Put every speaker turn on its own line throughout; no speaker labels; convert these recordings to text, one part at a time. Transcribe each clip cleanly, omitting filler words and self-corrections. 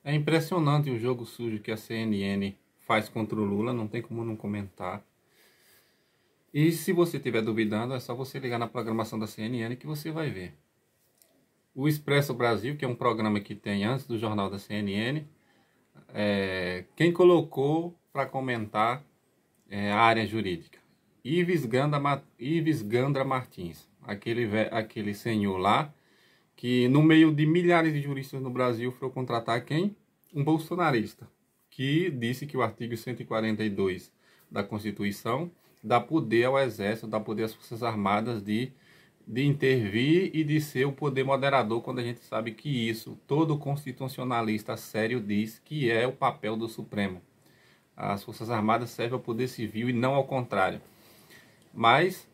É impressionante o jogo sujo que a CNN faz contra o Lula, não tem como não comentar. E se você estiver duvidando, é só você ligar na programação da CNN que você vai ver. O Expresso Brasil, que é um programa que tem antes do jornal da CNN, quem colocou para comentar a área jurídica? Ives Gandra Martins, aquele senhor lá, que no meio de milhares de juristas no Brasil foi contratar quem? Um bolsonarista, que disse que o artigo 142 da Constituição dá poder ao Exército, dá poder às Forças Armadas de intervir e de ser o poder moderador, quando a gente sabe que isso, todo constitucionalista sério diz que é o papel do Supremo. As Forças Armadas servem ao poder civil e não ao contrário. Mas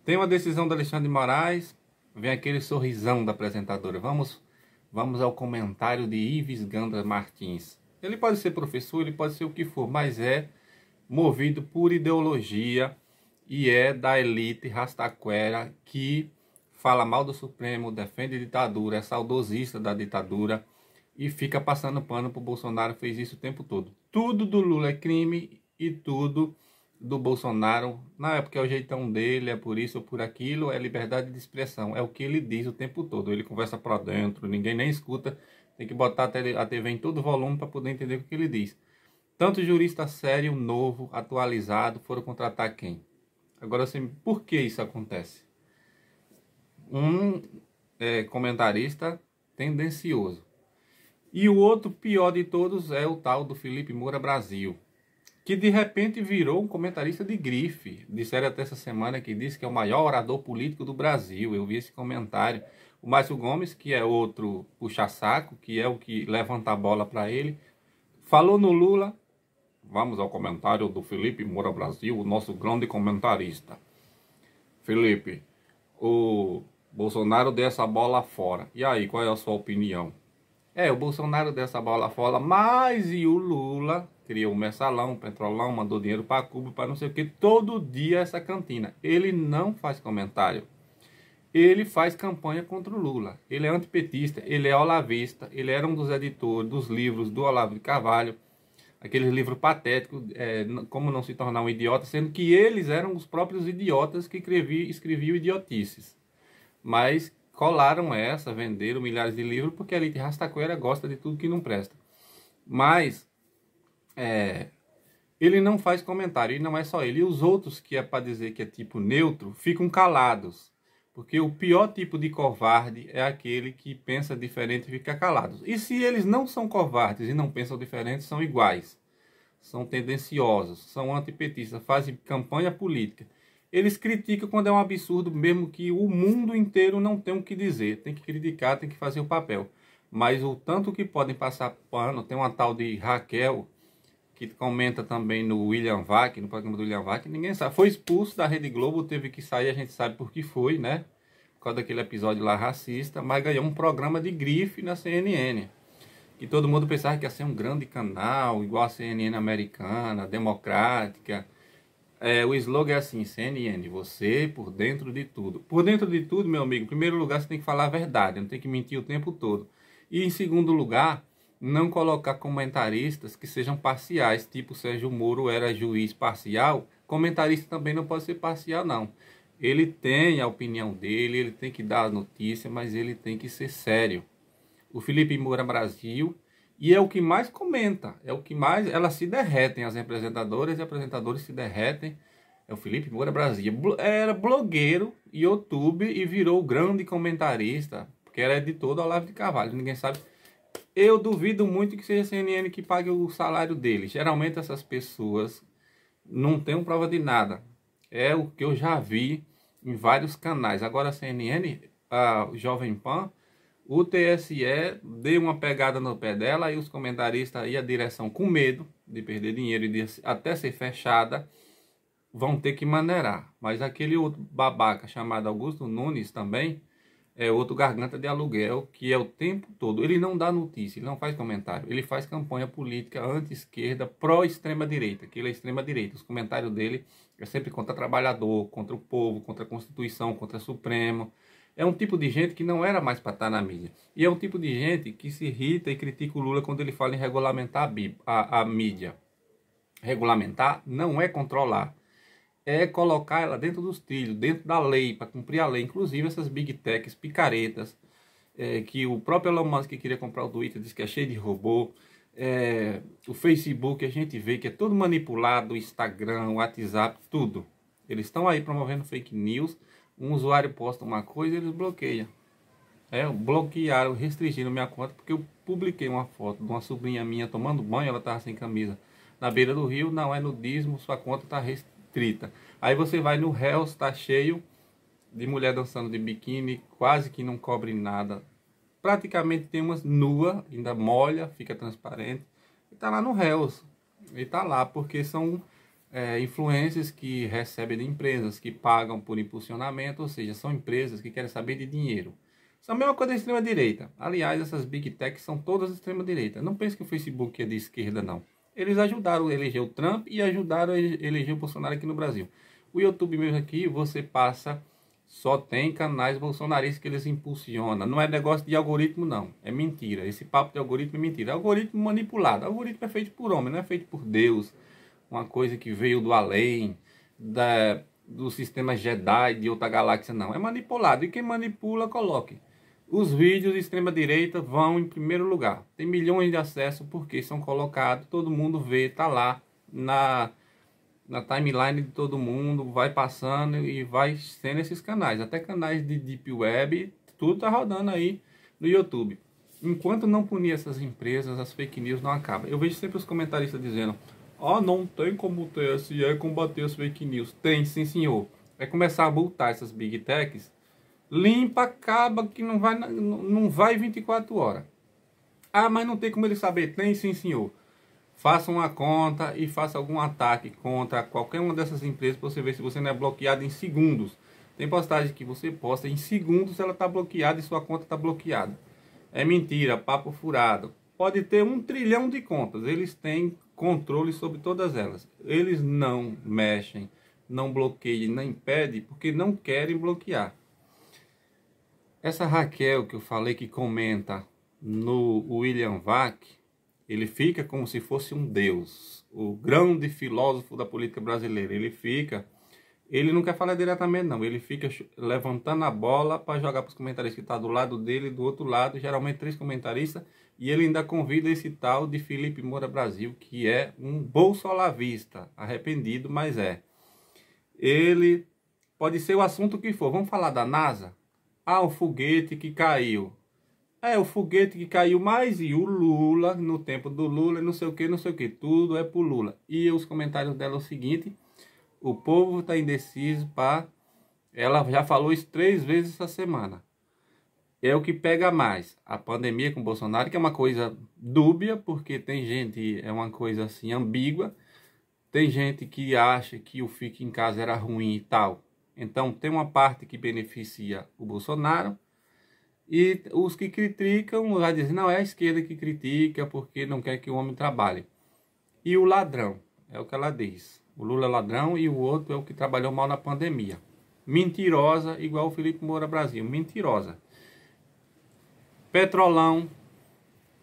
tem uma decisão do Alexandre de Moraes, vem aquele sorrisão da apresentadora. Vamos ao comentário de Ives Gandra Martins. Ele pode ser professor, ele pode ser o que for, mas é movido por ideologia e é da elite rastaquera que fala mal do Supremo, defende a ditadura, é saudosista da ditadura e fica passando pano pro Bolsonaro, fez isso o tempo todo. Tudo do Lula é crime e tudo do Bolsonaro, na época é o jeitão dele, é por isso ou por aquilo, é liberdade de expressão, é o que ele diz o tempo todo, ele conversa pra dentro, ninguém nem escuta, tem que botar a TV em todo volume para poder entender o que ele diz. Tanto jurista sério, novo, atualizado, foram contratar quem? Agora, assim, por que isso acontece? Um comentarista tendencioso. E o outro pior de todos é o tal do Felipe Moura Brasil, que de repente virou um comentarista de grife. Disseram até essa semana que disse que é o maior orador político do Brasil. Eu vi esse comentário. O Márcio Gomes, que é outro puxa-saco, que é o que levanta a bola para ele, falou no Lula. Vamos ao comentário do Felipe Moura Brasil, o nosso grande comentarista. Felipe, o Bolsonaro deu essa bola fora. E aí, qual é a sua opinião? O Bolsonaro deu essa bola fora, mas e o Lula criou um mensalão, um petrolão, mandou dinheiro para Cuba, para não sei o que, todo dia essa cantina. Ele não faz comentário. Ele faz campanha contra o Lula. Ele é antipetista, ele é olavista, ele era um dos editores dos livros do Olavo de Carvalho, aqueles livros patéticos, como não se tornar um idiota, sendo que eles eram os próprios idiotas que escreviam idiotices. Mas colaram essa, venderam milhares de livros, porque a elite rastaquera gosta de tudo que não presta. Mas ele não faz comentário, e não é só ele. E os outros, que é para dizer que é tipo neutro, ficam calados. Porque o pior tipo de covarde é aquele que pensa diferente e fica calado. E se eles não são covardes e não pensam diferente, são iguais. São tendenciosos, são antipetistas, fazem campanha política. Eles criticam quando é um absurdo, mesmo que o mundo inteiro não tem o que dizer. Tem que criticar, tem que fazer o papel. Mas o tanto que podem passar pano, tem uma tal de Raquel, que comenta também no William Vac, no programa do William Vac, ninguém sabe. Foi expulso da Rede Globo, teve que sair, a gente sabe por que foi, né? Por causa daquele episódio lá racista, mas ganhou um programa de grife na CNN. Que todo mundo pensava que ia ser um grande canal, igual a CNN americana, democrática. O slogan é assim, CNN, você por dentro de tudo. Por dentro de tudo, meu amigo, em primeiro lugar você tem que falar a verdade, não tem que mentir o tempo todo. E em segundo lugar, não colocar comentaristas que sejam parciais, tipo Sérgio Moro era juiz parcial, comentarista também não pode ser parcial não. Ele tem a opinião dele, ele tem que dar a notícia, mas ele tem que ser sério. O Felipe Moura Brasil, e é o que mais comenta, é o que mais, elas se derretem, as apresentadoras e apresentadores se derretem. É o Felipe Moura Brasil, era blogueiro, YouTube e virou grande comentarista, porque era editor do Olavo de Carvalho, ninguém sabe. Eu duvido muito que seja a CNN que pague o salário dele. Geralmente essas pessoas não têm prova de nada. É o que eu já vi em vários canais. Agora a CNN, a Jovem Pan, o TSE deu uma pegada no pé dela e os comentaristas e a direção, com medo de perder dinheiro e de até ser fechada, vão ter que maneirar. Mas aquele outro babaca chamado Augusto Nunes também é outro garganta de aluguel, que é o tempo todo. Ele não dá notícia, ele não faz comentário. Ele faz campanha política anti-esquerda, pró-extrema-direita, que ele é extrema-direita. Os comentários dele é sempre contra o trabalhador, contra o povo, contra a Constituição, contra o Supremo. É um tipo de gente que não era mais para estar na mídia. E é um tipo de gente que se irrita e critica o Lula quando ele fala em regulamentar a mídia. Regulamentar não é controlar, é colocar ela dentro dos trilhos, dentro da lei, para cumprir a lei. Inclusive essas big techs, picaretas, que o próprio Elon Musk que queria comprar o Twitter diz que é cheio de robô. O Facebook a gente vê que é todo manipulado, o Instagram, o WhatsApp, tudo. Eles estão aí promovendo fake news. Um usuário posta uma coisa e eles bloqueiam. Bloquearam, restringiram minha conta porque eu publiquei uma foto de uma sobrinha minha tomando banho, ela estava sem camisa na beira do rio. Não é nudismo, sua conta está restrita. Aí você vai no Reels, está cheio de mulher dançando de biquíni, quase que não cobre nada. Praticamente tem umas nua, ainda molha, fica transparente. E tá lá no Reels. E tá lá porque são influências que recebem de empresas, que pagam por impulsionamento, ou seja, são empresas que querem saber de dinheiro. Isso é a mesma coisa da extrema-direita. Aliás, essas big techs são todas extrema-direita. Não pense que o Facebook é de esquerda, não. Eles ajudaram a eleger o Trump e ajudaram a eleger o Bolsonaro aqui no Brasil. O YouTube mesmo aqui, você passa, só tem canais bolsonaristas que eles impulsionam. Não é negócio de algoritmo, não. É mentira. Esse papo de algoritmo é mentira. Algoritmo manipulado. Algoritmo é feito por homem, não é feito por Deus. Uma coisa que veio do além, do sistema Jedi de outra galáxia, não. É manipulado. E quem manipula, coloque. Os vídeos de extrema-direita vão em primeiro lugar. Tem milhões de acessos porque são colocados, todo mundo vê, tá lá na timeline de todo mundo, vai passando e vai sendo esses canais. Até canais de Deep Web, tudo tá rodando aí no YouTube. Enquanto não punir essas empresas, as fake news não acabam. Eu vejo sempre os comentaristas dizendo: não tem como o TSE combater as fake news. Tem, sim senhor. Vai começar a multar essas big techs. Limpa, acaba, que não vai 24 horas. Mas não tem como ele saber. Tem, sim senhor. Faça uma conta e faça algum ataque contra qualquer uma dessas empresas para você ver se você não é bloqueado em segundos. Tem postagem que você posta em segundos, ela está bloqueada e sua conta está bloqueada. É mentira, papo furado. Pode ter 1 trilhão de contas, eles têm controle sobre todas elas. Eles não mexem, não bloqueiam, não impedem, porque não querem bloquear. Essa Raquel que eu falei que comenta no William Vac, ele fica como se fosse um deus, o grande filósofo da política brasileira. Ele não quer falar diretamente não, ele fica levantando a bola para jogar para os comentaristas que estão do lado dele e do outro lado, geralmente 3 comentaristas, e ele ainda convida esse tal de Felipe Moura Brasil, que é um bolsolavista, arrependido, mas é. Ele pode ser o assunto que for. Vamos falar da NASA? O foguete que caiu. O foguete que caiu mais e o Lula, no tempo do Lula, não sei o que, tudo é pro Lula. E os comentários dela é o seguinte: o povo está indeciso para... Ela já falou isso 3 vezes essa semana. É o que pega mais. A pandemia com o Bolsonaro, que é uma coisa dúbia, porque tem gente, é uma coisa assim ambígua. Tem gente que acha que o fique em casa era ruim e tal. Então tem uma parte que beneficia o Bolsonaro. E os que criticam vai dizer, não, é a esquerda que critica porque não quer que o homem trabalhe. E o ladrão, é o que ela diz. O Lula é ladrão e o outro é o que trabalhou mal na pandemia. Mentirosa, igual o Felipe Moura Brasil, mentirosa. Petrolão,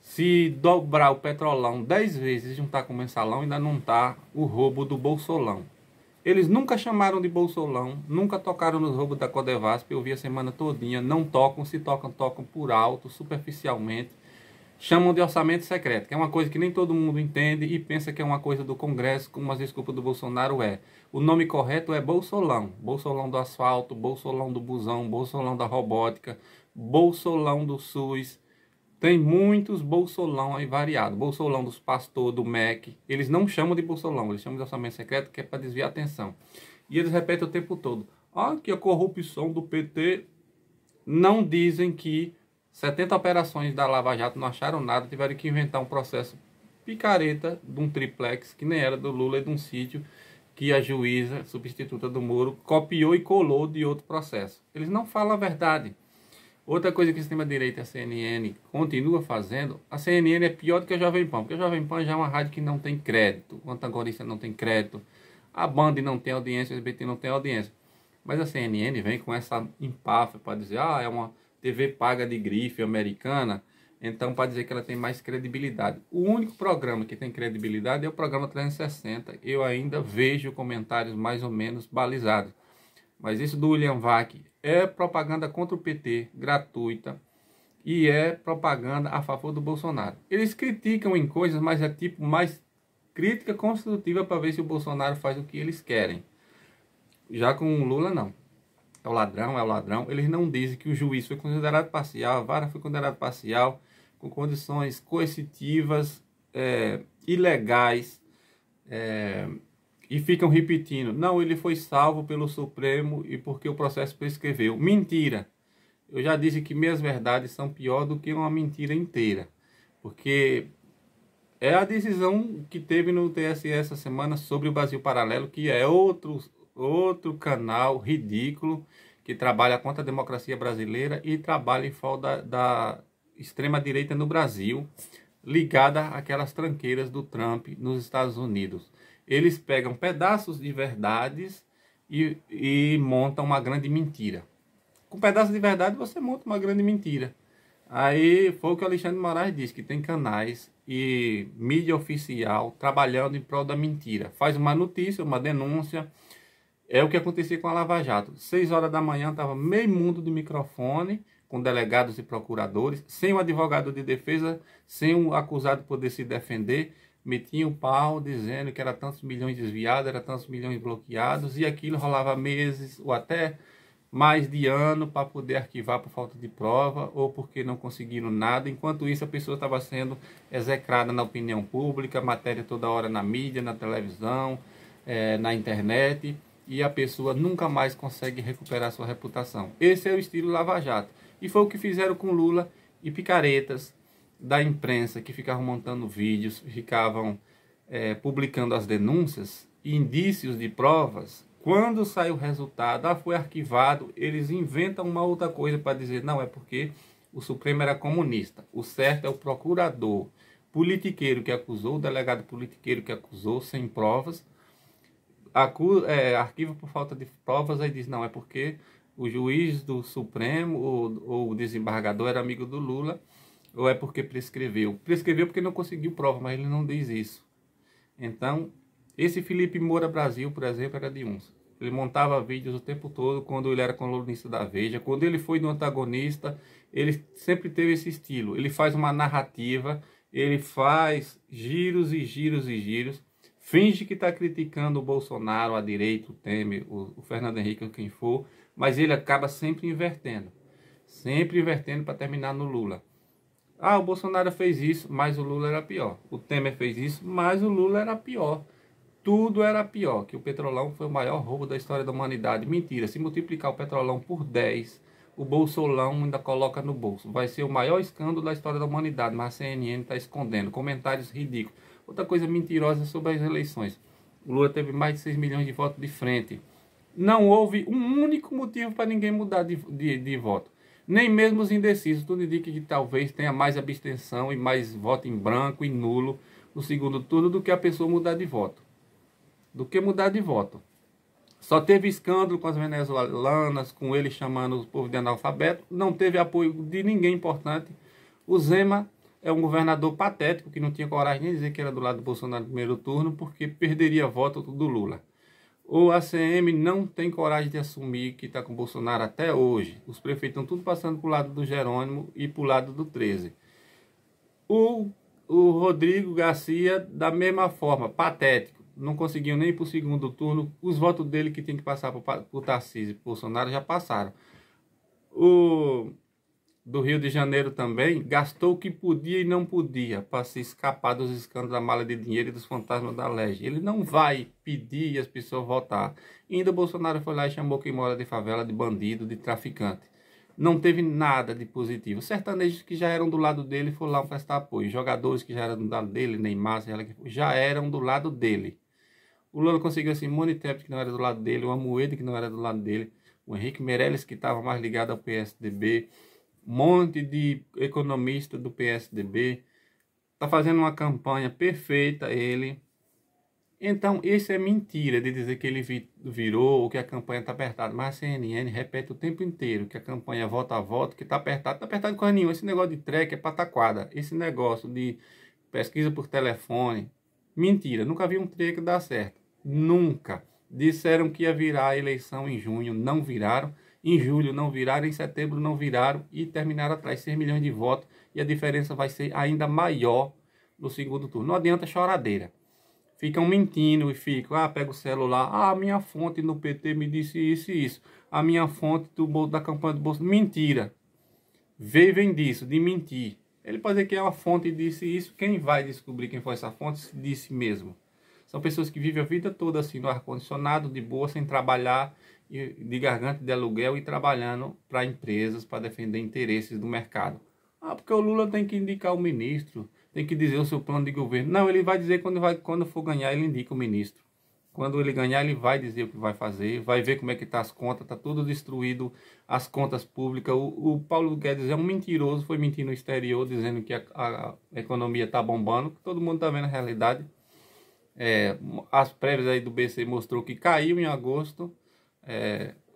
se dobrar o petrolão 10 vezes e juntar com o mensalão, ainda não está o roubo do Bolsolão. Eles nunca chamaram de Bolsolão, nunca tocaram nos roubos da Codevasp, eu vi a semana todinha, não tocam, se tocam, tocam por alto, superficialmente. Chamam de orçamento secreto, que é uma coisa que nem todo mundo entende e pensa que é uma coisa do Congresso, como as desculpas do Bolsonaro é. O nome correto é Bolsolão. Bolsolão do asfalto, Bolsolão do busão, Bolsolão da robótica, Bolsolão do SUS. Tem muitos Bolsolão aí variados. Bolsolão dos pastores, do MEC. Eles não chamam de Bolsolão, eles chamam de orçamento secreto, que é para desviar a atenção. E eles repetem o tempo todo: que a corrupção do PT. Não dizem que 70 operações da Lava Jato não acharam nada, tiveram que inventar um processo picareta de um triplex, que nem era do Lula, e de um sítio que a juíza substituta do Moro copiou e colou de outro processo. Eles não falam a verdade. Outra coisa que a extrema-direita e a CNN continua fazendo, a CNN é pior do que a Jovem Pan, porque a Jovem Pan já é uma rádio que não tem crédito, o antagonista não tem crédito, a Band não tem audiência, o SBT não tem audiência. Mas a CNN vem com essa empáfia para dizer, ah, é uma TV paga de grife americana, então para dizer que ela tem mais credibilidade. O único programa que tem credibilidade é o programa 360. Eu ainda vejo comentários mais ou menos balizados. Mas isso do William Vac é propaganda contra o PT, gratuita, e é propaganda a favor do Bolsonaro. Eles criticam em coisas, mas é tipo mais crítica construtiva para ver se o Bolsonaro faz o que eles querem. Já com o Lula, não. É o ladrão, é o ladrão. Eles não dizem que o juiz foi considerado parcial, a vara foi considerada parcial, com condições coercitivas, ilegais, e ficam repetindo, não, ele foi salvo pelo Supremo e porque o processo prescreveu. Mentira! Eu já disse que meias verdades são pior do que uma mentira inteira, porque é a decisão que teve no TSE essa semana sobre o Brasil Paralelo, que é outro canal ridículo que trabalha contra a democracia brasileira e trabalha em favor da extrema-direita no Brasil, ligada àquelas tranqueiras do Trump nos Estados Unidos. Eles pegam pedaços de verdades e montam uma grande mentira. Com pedaços de verdade você monta uma grande mentira. Aí foi o que o Alexandre de Moraes disse, que tem canais e mídia oficial trabalhando em prol da mentira. Faz uma notícia, uma denúncia. É o que acontecia com a Lava Jato. 6 horas da manhã estava meio mundo de microfone, com delegados e procuradores, sem o advogado de defesa, sem o acusado poder se defender, metiam o pau dizendo que era tantos milhões desviados, era tantos milhões bloqueados, e aquilo rolava meses ou até mais de ano para poder arquivar por falta de prova ou porque não conseguiram nada. Enquanto isso, a pessoa estava sendo execrada na opinião pública, matéria toda hora na mídia, na televisão, na internet, e a pessoa nunca mais consegue recuperar sua reputação. Esse é o estilo Lava Jato. E foi o que fizeram com Lula e picaretas da imprensa que ficavam montando vídeos, ficavam publicando as denúncias, indícios de provas. Quando sai o resultado, foi arquivado, eles inventam uma outra coisa para dizer, não, é porque o Supremo era comunista. O certo é o procurador politiqueiro que acusou, o delegado politiqueiro que acusou, sem provas, arquiva por falta de provas, aí diz, não, é porque o juiz do Supremo ou o desembargador era amigo do Lula, ou é porque prescreveu. Prescreveu porque não conseguiu prova, mas ele não diz isso. Então, esse Felipe Moura Brasil, por exemplo, era de uns. Ele montava vídeos o tempo todo, quando ele era colunista da Veja. Quando ele foi no Antagonista, ele sempre teve esse estilo. Ele faz uma narrativa, ele faz giros e giros e giros, finge que está criticando o Bolsonaro, a direita, o Temer, o Fernando Henrique, ou quem for, mas ele acaba sempre invertendo para terminar no Lula. Ah, o Bolsonaro fez isso, mas o Lula era pior. O Temer fez isso, mas o Lula era pior. Tudo era pior, que o Petrolão foi o maior roubo da história da humanidade. Mentira, se multiplicar o Petrolão por 10, o Bolsolão ainda coloca no bolso. Vai ser o maior escândalo da história da humanidade, mas a CNN está escondendo. Comentários ridículos. Outra coisa mentirosa sobre as eleições. O Lula teve mais de 6 milhões de votos de frente. Não houve um único motivo para ninguém mudar de voto. Nem mesmo os indecisos. Tudo indica que talvez tenha mais abstenção e mais voto em branco e nulo no segundo turno do que a pessoa mudar de voto. Só teve escândalo com as venezuelanas, com ele chamando o povo de analfabeto. Não teve apoio de ninguém importante. O Zema é um governador patético que não tinha coragem nem de dizer que era do lado do Bolsonaro no primeiro turno, porque perderia voto do Lula. O ACM não tem coragem de assumir que está com o Bolsonaro até hoje. Os prefeitos estão tudo passando para o lado do Jerônimo e para o lado do 13. O Rodrigo Garcia, da mesma forma, patético. Não conseguiu nem para o segundo turno. Os votos dele que tem que passar para o Tarcísio e para o Bolsonaro já passaram. O do Rio de Janeiro também gastou o que podia e não podia para se escapar dos escândalos da mala de dinheiro e dos fantasmas da Lege. Ele não vai pedir as pessoas votar. E ainda o Bolsonaro foi lá e chamou quem mora de favela de bandido, de traficante. Não teve nada de positivo. Sertanejos que já eram do lado dele foram lá prestar apoio. Jogadores que já eram do lado dele, Neymar, já eram do lado dele. O Lula conseguiu assim, Simone Tebet, que não era do lado dele, o Amoedo, que não era do lado dele, o Henrique Meirelles, que estava mais ligado ao PSDB, um monte de economista do PSDB. Está fazendo uma campanha perfeita, ele, Então, isso é mentira de dizer que ele virou ou que a campanha está apertada. Mas a CNN repete o tempo inteiro que a campanha é voto a voto, que está apertado coisa nenhuma. Esse negócio de track é pataquada. Esse negócio de pesquisa por telefone, mentira. Nunca vi um track dar certo. Nunca. Disseram que ia virar a eleição em junho, não viraram. Em julho não viraram, em setembro não viraram e terminaram atrás 6 milhões de votos. E a diferença vai ser ainda maior no segundo turno. Não adianta choradeira. Ficam mentindo e ficam, pega o celular, minha fonte no PT me disse isso e isso. A minha fonte da campanha do Bolsonaro. Mentira. Vivem disso, de mentir. Ele pode dizer que é uma fonte e disse isso. Quem vai descobrir quem foi essa fonte se disse mesmo. São pessoas que vivem a vida toda assim no ar-condicionado, de boa, sem trabalhar, de garganta de aluguel e trabalhando para empresas, para defender interesses do mercado. Porque o Lula tem que indicar o ministro, tem que dizer o seu plano de governo. Não, ele vai dizer quando for ganhar, ele indica o ministro. Quando ele ganhar, ele vai dizer o que vai fazer, vai ver como é que está as contas, está tudo destruído, as contas públicas. O Paulo Guedes é um mentiroso, foi mentir no exterior, dizendo que a economia está bombando, que todo mundo está vendo a realidade. As prévias aí do BC mostrou que caiu em agosto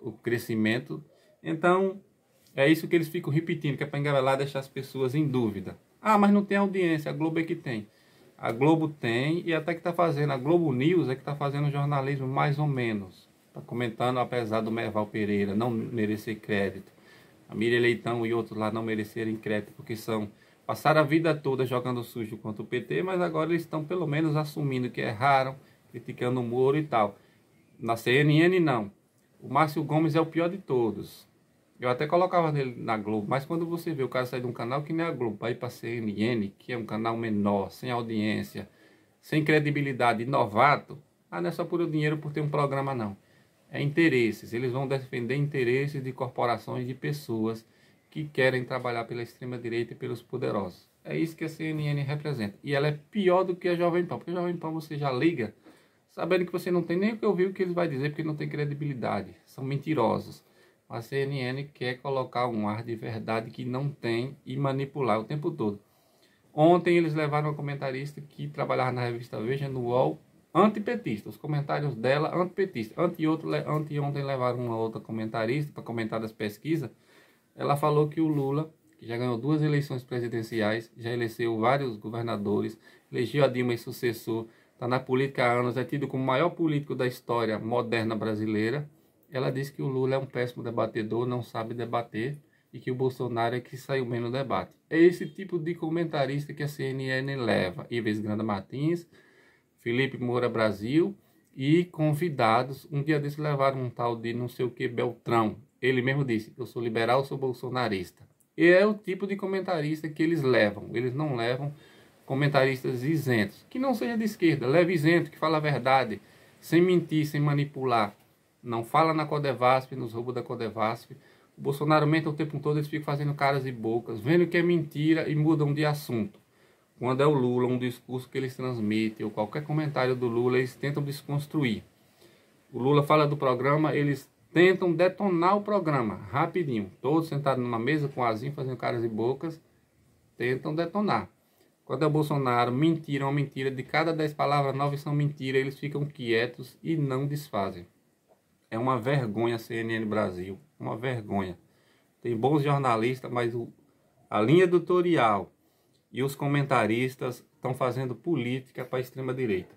o crescimento. Então, é isso que eles ficam repetindo, que é para engabelar, deixar as pessoas em dúvida. Mas não tem audiência, a Globo é que tem. A Globo tem e até que está fazendo, a Globo News é que está fazendo jornalismo mais ou menos. Está comentando, apesar do Merval Pereira não merecer crédito, a Miriam Leitão e outros lá não merecerem crédito, porque passaram a vida toda jogando sujo contra o PT, mas agora eles estão pelo menos assumindo que erraram, criticando o Moro e tal. Na CNN não. O Márcio Gomes é o pior de todos. Eu até colocava nele na Globo, mas quando você vê o cara sair de um canal que nem a Globo, vai ir para a CNN, que é um canal menor, sem audiência, sem credibilidade, novato, não é só por dinheiro por ter um programa não. É interesses, eles vão defender interesses de corporações, de pessoas que querem trabalhar pela extrema-direita e pelos poderosos. É isso que a CNN representa. E ela é pior do que a Jovem Pan, porque a Jovem Pan você já liga, sabendo que você não tem nem o que ouvir o que eles vão dizer, porque não tem credibilidade, são mentirosos. A CNN quer colocar um ar de verdade que não tem e manipular o tempo todo. Ontem eles levaram uma comentarista que trabalhava na revista Veja, no UOL, antipetista. Os comentários dela, antipetista. Anteontem levaram uma outra comentarista para comentar das pesquisas. Ela falou que o Lula, que já ganhou 2 eleições presidenciais, já elegeu vários governadores, elegeu a Dilma e sucessor, está na política há anos, é tido como o maior político da história moderna brasileira. Ela disse que o Lula é um péssimo debatedor, não sabe debater e que o Bolsonaro é que saiu bem no debate. É esse tipo de comentarista que a CNN leva. Ives Granda Martins, Felipe Moura Brasil e convidados. Um dia desses levaram um tal de não sei o que Beltrão. Ele mesmo disse, eu sou liberal, sou bolsonarista. E é o tipo de comentarista que eles levam. Eles não levam comentaristas isentos. Que não seja de esquerda, leve isento, que fala a verdade, sem mentir, sem manipular. Não fala na Codevasf, nos roubos da Codevasf. O Bolsonaro mente o tempo todo, eles ficam fazendo caras e bocas, vendo que é mentira e mudam de assunto. Quando é o Lula, um discurso que eles transmitem, ou qualquer comentário do Lula, eles tentam desconstruir. O Lula fala do programa, eles tentam detonar o programa, rapidinho. Todos sentados numa mesa com azinho, fazendo caras e bocas, tentam detonar. Quando é o Bolsonaro, mentira, uma mentira, de cada 10 palavras, 9 são mentira, eles ficam quietos e não desfazem. É uma vergonha a CNN Brasil, uma vergonha. Tem bons jornalistas, mas a linha editorial e os comentaristas estão fazendo política para a extrema-direita.